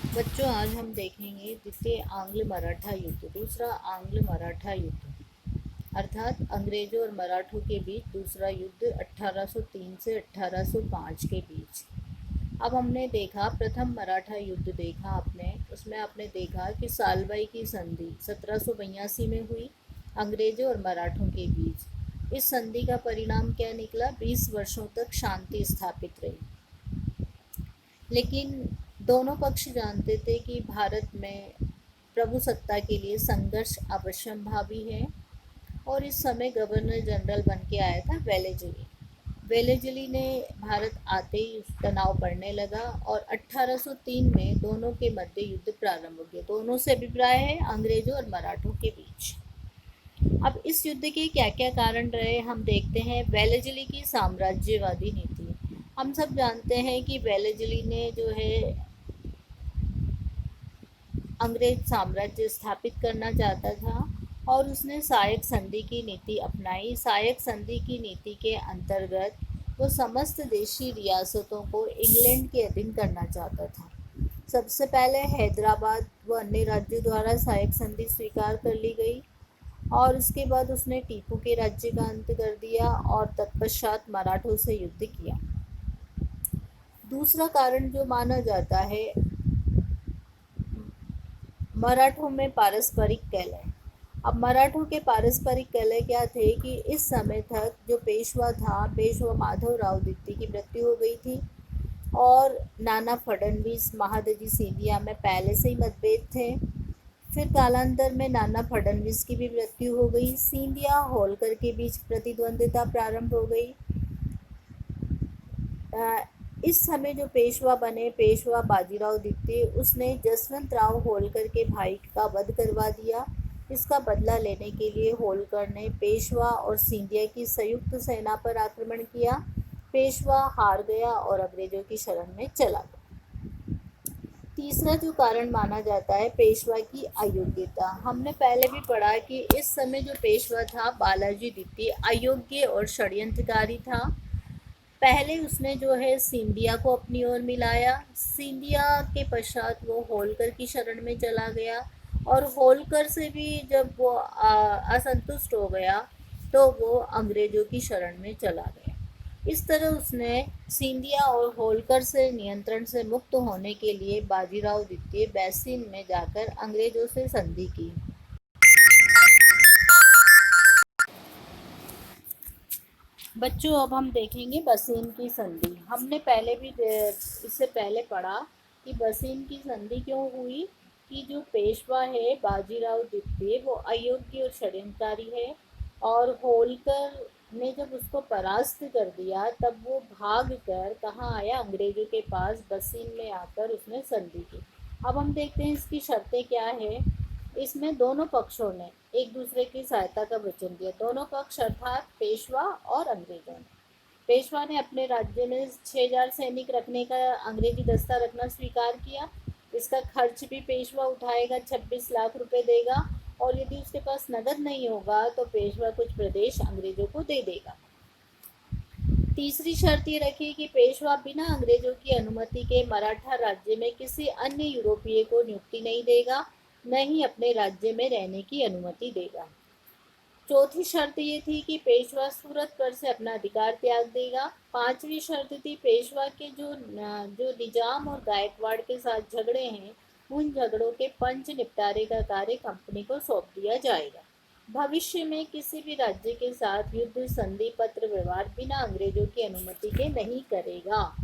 बच्चों, आज हम देखेंगे द्वितीय आंग्ल मराठा युद्ध, दूसरा आंग्ल मराठा युद्ध अर्थात अंग्रेजों और मराठों के बीच दूसरा युद्ध 1803 से 1805 के बीच। अब हमने देखा प्रथम मराठा युद्ध देखा आपने, उसमें आपने देखा कि सालबाई की संधि 1782 में हुई अंग्रेजों और मराठों के बीच। इस संधि का परिणाम क्या निकला? 20 वर्षों तक शांति स्थापित रही। लेकिन दोनों पक्ष जानते थे कि भारत में प्रभुसत्ता के लिए संघर्ष अवश्यंभावी है और इस समय गवर्नर जनरल बन के आया था वेलेजली। वेलेजली ने भारत आते ही तनाव बढ़ने लगा और 1803 में दोनों के मध्य युद्ध प्रारंभ हो गया। दोनों से अभिप्राय है अंग्रेजों और मराठों के बीच। अब इस युद्ध के क्या क्या कारण रहे हम देखते हैं। वेलेजली की साम्राज्यवादी नीति। हम सब जानते हैं कि वेलेजली ने जो है अंग्रेज साम्राज्य स्थापित करना चाहता था और उसने सायक संधि की नीति अपनाई। सायक संधि की नीति के अंतर्गत वो समस्त देशी रियासतों को इंग्लैंड के अधीन करना चाहता था। सबसे पहले हैदराबाद व अन्य राज्यों द्वारा सायक संधि स्वीकार कर ली गई और उसके बाद उसने टीपू के राज्य का अंत कर दिया और तत्पश्चात मराठों से युद्ध किया। दूसरा कारण जो माना जाता है, मराठों में पारस्परिक कलह। अब मराठों के पारस्परिक कलह क्या थे कि इस समय तक जो पेशवा था, पेशवा माधवराव द्वितीय की मृत्यु हो गई थी और नाना फडणवीस महादजी सिंधिया में पहले से ही मतभेद थे। फिर कालांतर में नाना फडणवीस की भी मृत्यु हो गई। सिंधिया होलकर के बीच प्रतिद्वंदिता प्रारंभ हो गई। इस समय जो पेशवा बने, पेशवा बाजीराव द्वितीय, उसने जसवंत राव होलकर के भाई का वध करवा दिया। इसका बदला लेने के लिए होलकर ने पेशवा और सिंधिया की संयुक्त सेना पर आक्रमण किया। पेशवा हार गया और अंग्रेजों की शरण में चला गया। तीसरा जो कारण माना जाता है, पेशवा की अयोग्यता। हमने पहले भी पढ़ा कि इस समय जो पेशवा था बालाजी द्वितीय अयोग्य और षड्यंत्रकारी था। पहले उसने जो है सिंधिया को अपनी ओर मिलाया। सिंधिया के पश्चात वो होलकर की शरण में चला गया और होलकर से भी जब वो असंतुष्ट हो गया तो वो अंग्रेजों की शरण में चला गया। इस तरह उसने सिंधिया और होलकर से नियंत्रण से मुक्त होने के लिए बाजीराव द्वितीय बैसिन में जाकर अंग्रेजों से संधि की। बच्चों, अब हम देखेंगे बसेन की संधि। हमने पहले भी इससे पहले पढ़ा कि बसेन की संधि क्यों हुई कि जो पेशवा है बाजीराव द्वितीय वो अयोग्य और षड्यंत्रकारी है और होलकर ने जब उसको परास्त कर दिया तब वो भाग कर कहाँ आया? अंग्रेजों के पास बसेन में आकर उसने संधि की। अब हम देखते हैं इसकी शर्तें क्या है। इसमें दोनों पक्षों ने एक दूसरे की सहायता का वचन दिया। दोनों पक्ष अर्थात पेशवा और अंग्रेजों ने। पेशवा ने अपने राज्य में 6000 सैनिक रखने का, अंग्रेजी दस्ता रखना स्वीकार किया। इसका खर्च भी पेशवा उठाएगा, 26 लाख रुपए देगा और यदि उसके पास नगद नहीं होगा तो पेशवा कुछ प्रदेश अंग्रेजों को दे देगा। तीसरी शर्त ये रखी कि पेशवा बिना अंग्रेजों की अनुमति के मराठा राज्य में किसी अन्य यूरोपीय को नियुक्ति नहीं देगा, न ही अपने राज्य में रहने की अनुमति देगा। चौथी शर्त ये थी कि पेशवा सूरत पर से अपना अधिकार त्याग देगा। पांचवी शर्त थी पेशवा के जो निजाम और गायकवाड़ के साथ झगड़े हैं उन झगड़ों के पंच निपटारे का कार्य कंपनी को सौंप दिया जाएगा। भविष्य में किसी भी राज्य के साथ युद्ध संधि पत्र व्यवहार बिना अंग्रेजों की अनुमति के नहीं करेगा।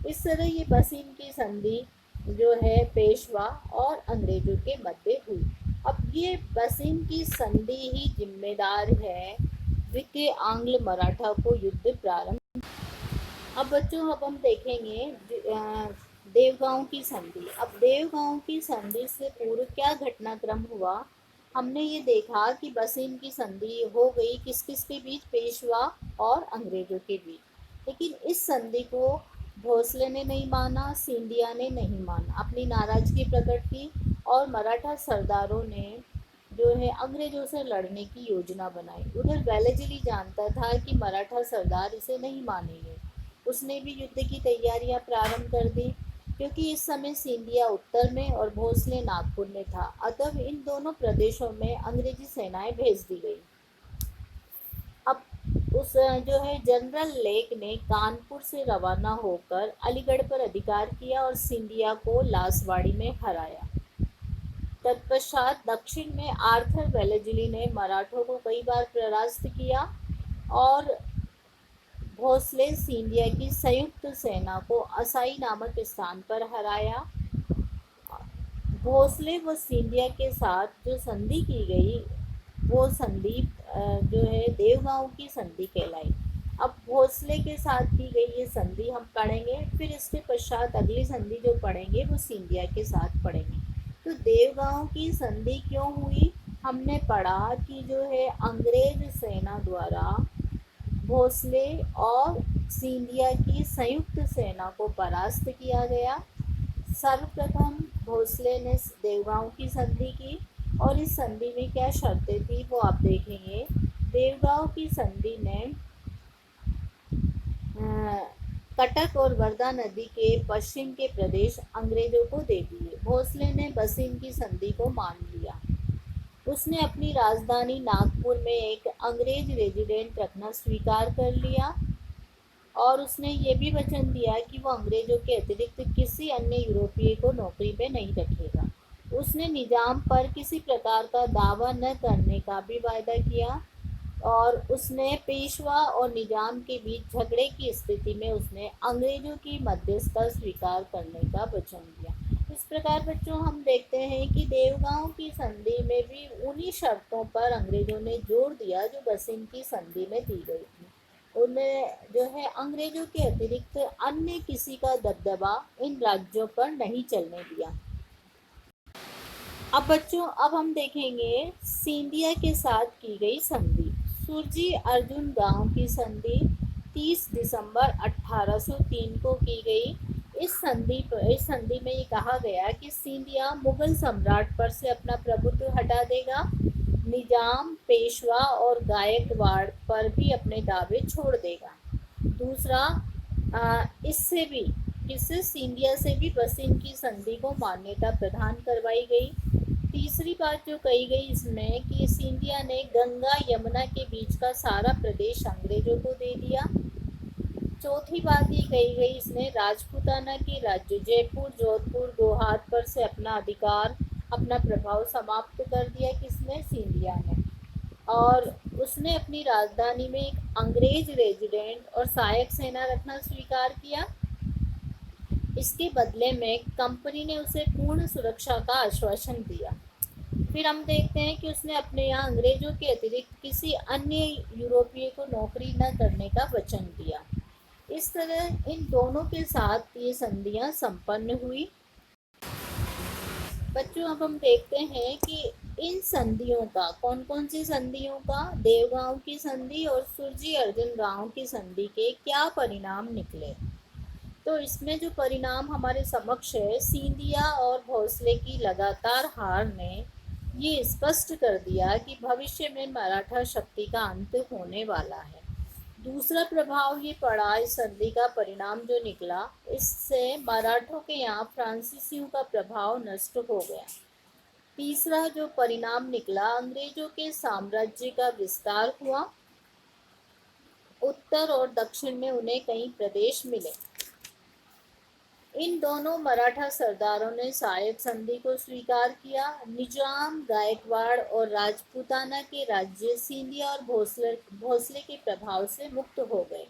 इस तरह ये बसीन की संधि जो है पेशवा और अंग्रेजों के मध्य हुई। अब ये बसीन की संधि ही जिम्मेदार है द्वितीय आंग्ल मराठा को युद्ध प्रारंभ। अब बच्चों, अब हम देखेंगे देवगांव की संधि। अब देवगांव की संधि से पूर्व क्या घटनाक्रम हुआ? हमने ये देखा कि बसीन की संधि हो गई किस किस के बीच? पेशवा और अंग्रेजों के बीच। लेकिन इस संधि को भोसले ने नहीं माना, सिंधिया ने नहीं माना, अपनी नाराजगी प्रकट की और मराठा सरदारों ने जो है अंग्रेजों से लड़ने की योजना बनाई। उधर वेलेजली जानता था कि मराठा सरदार इसे नहीं मानेंगे। उसने भी युद्ध की तैयारियां प्रारंभ कर दी। क्योंकि इस समय सिंधिया उत्तर में और भोसले नागपुर में था, अतः इन दोनों प्रदेशों में अंग्रेजी सेनाएं भेज दी गई। अब उस जो है जनरल लेक ने कानपुर से रवाना होकर अलीगढ़ पर अधिकार किया और सिंधिया को लासवाड़ी में हराया। तत्पश्चात दक्षिण में आर्थर वेलेस्ली ने मराठों को कई बार परास्त किया और भोसले सिंधिया की संयुक्त सेना को असाई नामक स्थान पर हराया। भोसले व सिंधिया के साथ जो संधि की गई वो संधि जो है देवगांव की संधि कहलाई। अब भोसले के साथ की गई ये संधि हम पढ़ेंगे, फिर इसके पश्चात अगली संधि जो पढ़ेंगे वो सिंधिया के साथ पढ़ेंगे। तो देवगांव की संधि क्यों हुई, हमने पढ़ा कि जो है अंग्रेज सेना द्वारा भोसले और सिंधिया की संयुक्त सेना को परास्त किया गया। सर्वप्रथम भोसले ने देवगांव की संधि की और इस संधि में क्या शर्तें थी वो आप देखेंगे। देवगांव की संधि ने कटक और वर्धा नदी के पश्चिम के प्रदेश अंग्रेजों को दे दिए। भोसले ने बसिन की संधि को मान लिया। उसने अपनी राजधानी नागपुर में एक अंग्रेज रेजिडेंट रखना स्वीकार कर लिया और उसने ये भी वचन दिया कि वो अंग्रेजों के अतिरिक्त किसी अन्य यूरोपीय को नौकरी पे नहीं रखेगा। उसने निजाम पर किसी प्रकार का दावा न करने का भी वायदा किया और उसने पेशवा और निजाम के बीच झगड़े की स्थिति में उसने अंग्रेजों की मध्यस्थता स्वीकार करने का वचन दिया। इस प्रकार बच्चों हम देखते हैं कि देवगांव की संधि में भी उन्हीं शर्तों पर अंग्रेजों ने जोर दिया जो बसिन की संधि में दी गई थी। उन्हें जो है अंग्रेजों के अतिरिक्त अन्य किसी का दबदबा इन राज्यों पर नहीं चलने दिया। अब बच्चों अब हम देखेंगे सिंधिया के साथ की गई संधि। सुरजी अर्जुन गांव की संधि 30 दिसंबर 1803 को की गई। इस संधि में ये कहा गया कि सिंधिया मुगल सम्राट पर से अपना प्रभुत्व हटा देगा, निजाम, पेशवा और गायकवाड़ पर भी अपने दावे छोड़ देगा। दूसरा, इससे सिंधिया से भी बसिन की संधि को मान्यता प्रदान करवाई गई। तीसरी बात जो कही गई इसमें कि सिंधिया ने गंगा यमुना के बीच का सारा प्रदेश अंग्रेजों को दे दिया। चौथी बात ये कही गई इसने राजपूताना के राज्य जयपुर, जोधपुर, गोहात पर से अपना अधिकार, अपना प्रभाव समाप्त कर दिया। किसने? सिंधिया ने। और उसने अपनी राजधानी में एक अंग्रेज रेजिडेंट और सहायक सेना रखना स्वीकार किया। इसके बदले में कंपनी ने उसे पूर्ण सुरक्षा का आश्वासन दिया। फिर हम देखते हैं कि उसने अपने यहाँ अंग्रेजों के अतिरिक्त किसी अन्य यूरोपीय को नौकरी न करने का वचन दिया। इस तरह इन दोनों के साथ ये संधियाँ संपन्न हुई। बच्चों अब हम देखते हैं कि इन संधियों का कौन कौन सी संधियों का देवगांव की संधि और सुरजी अर्जुन गांव की संधि के क्या परिणाम निकले। तो इसमें जो परिणाम हमारे समक्ष है, सिंधिया और भोसले की लगातार हार ने ये स्पष्ट कर दिया कि भविष्य में मराठा शक्ति का अंत होने वाला है। दूसरा प्रभाव ये पड़ा इस संधि का परिणाम जो निकला, इससे मराठों के यहाँ फ्रांसीसियों का प्रभाव नष्ट हो गया। तीसरा जो परिणाम निकला, अंग्रेजों के साम्राज्य का विस्तार हुआ। उत्तर और दक्षिण में उन्हें कई प्रदेश मिले। इन दोनों मराठा सरदारों ने सहायक संधि को स्वीकार किया। निजाम, गायकवाड़ और राजपूताना के राज्य सिंधिया और भोसले के प्रभाव से मुक्त हो गए।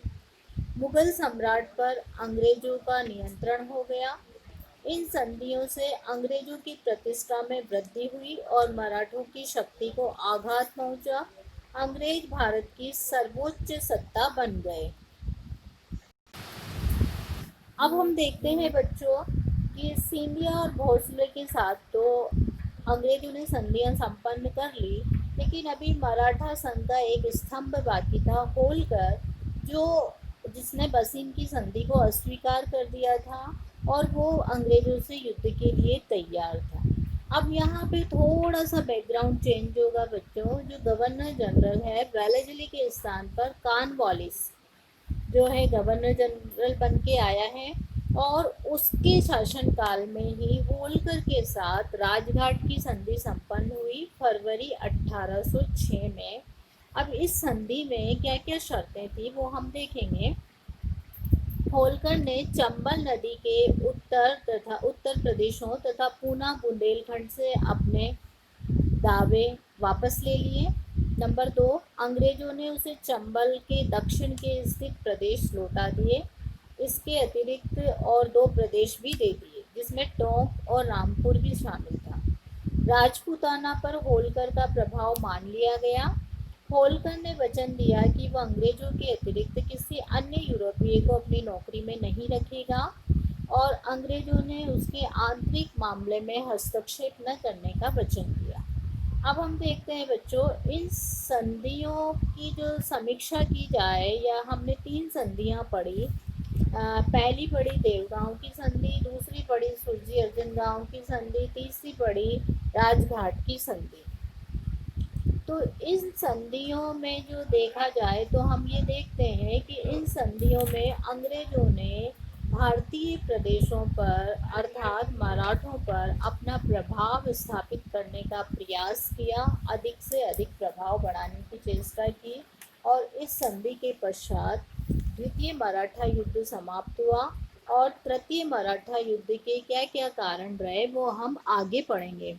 मुगल सम्राट पर अंग्रेजों का नियंत्रण हो गया। इन संधियों से अंग्रेजों की प्रतिष्ठा में वृद्धि हुई और मराठों की शक्ति को आघात पहुंचा। अंग्रेज भारत की सर्वोच्च सत्ता बन गए। अब हम देखते हैं बच्चों कि सिंधिया और भोसले के साथ तो अंग्रेजों ने संधियां संपन्न कर ली, लेकिन अभी मराठा संघ का एक स्तंभ बाकी था, होलकर, जिसने बसिन की संधि को अस्वीकार कर दिया था और वो अंग्रेजों से युद्ध के लिए तैयार था। अब यहाँ पे थोड़ा सा बैकग्राउंड चेंज होगा बच्चों। जो गवर्नर जनरल है, वेलेस्ली के स्थान पर कॉर्नवालिस जो है गवर्नर जनरल बन के आया है। और उसके शासनकाल में ही होलकर के साथ राजघाट की संधि संपन्न हुई फरवरी 1806 में। अब इस संधि में क्या क्या शर्तें थी वो हम देखेंगे। होलकर ने चंबल नदी के उत्तर प्रदेशों तथा पूना बुंदेलखंड से अपने दावे वापस ले लिए। नंबर 2, अंग्रेजों ने उसे चंबल के दक्षिण के स्थित प्रदेश लौटा दिए। इसके अतिरिक्त और दो प्रदेश भी दे दिए जिसमें टोंक और रामपुर भी शामिल था। राजपूताना पर होलकर का प्रभाव मान लिया गया। होलकर ने वचन दिया कि वह अंग्रेजों के अतिरिक्त किसी अन्य यूरोपीय को अपनी नौकरी में नहीं रखेगा और अंग्रेजों ने उसके आंतरिक मामले में हस्तक्षेप न करने का वचन दिया। अब हम देखते हैं बच्चों, इन संधियों की जो समीक्षा की जाए, या हमने 3 संधियां पढ़ी। पहली पढ़ी देवगांव की संधि, दूसरी पढ़ी सुरजी अर्जन गांव की संधि, तीसरी पढ़ी राजघाट की संधि। तो इन संधियों में जो देखा जाए तो हम ये देखते हैं कि इन संधियों में अंग्रेजों ने भारतीय प्रदेशों पर अर्थात मराठों पर अपना प्रभाव स्थापित करने का प्रयास किया, अधिक से अधिक प्रभाव बढ़ाने की चेष्टा की। और इस संधि के पश्चात द्वितीय मराठा युद्ध समाप्त हुआ और तृतीय मराठा युद्ध के क्या क्या कारण रहे वो हम आगे पढ़ेंगे।